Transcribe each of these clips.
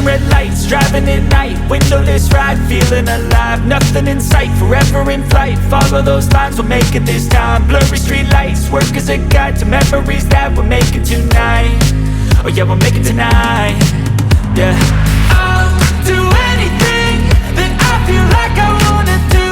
red lights, driving at night, windowless ride, feeling alive. Nothing in sight, forever in flight. Follow those lines, we'll make it this time. Blurry street lights, work as a guide to memories that we're making tonight. Oh yeah, we'll make it tonight. Yeah. I'll do anything that I feel like I wanna do.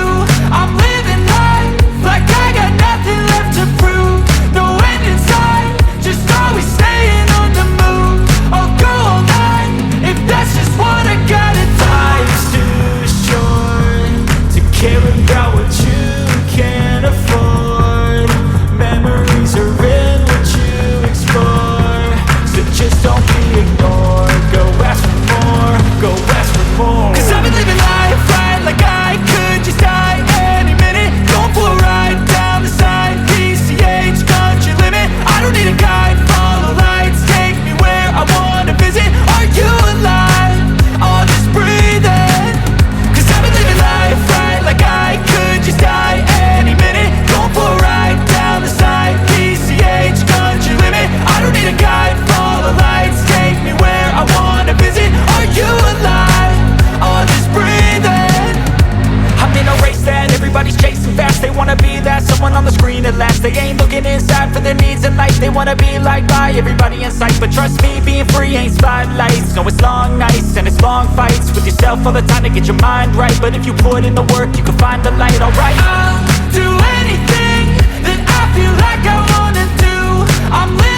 I'm living life like I got nothing left to prove. No end in sight, just always staying on the move. I'll go all night if that's just what I gotta do. Life's too short to care about what you can't afford. Memories are in what you explore, so just don't be ignored. Go ask for more, go ask for more. 'Cause I've been living life right like I could just die any minute. Going for a ride down the side, PCH, country limit. I don't need a guide, follow lights, take me where I wanna visit. Are you alive? Or just breathing? 'Cause I've been living life right like I could just die any minute. Going for a ride down the side, PCH, country limit. I don't need a guide, follow lights, take me where I wanna visit. Are you alive? Or just breathing? I'm in a race that everybody's chasing fast. They wanna be that someone on the screen at last. They ain't looking inside for their needs in life. They wanna be liked by everybody in sight. But trust me, being free ain't spotlights. No, it's long nights and it's long fights with yourself all the time to get your mind right. But if you put in the work, you can find the light, alright. I'll do anything that I feel like I wanna do. I'm living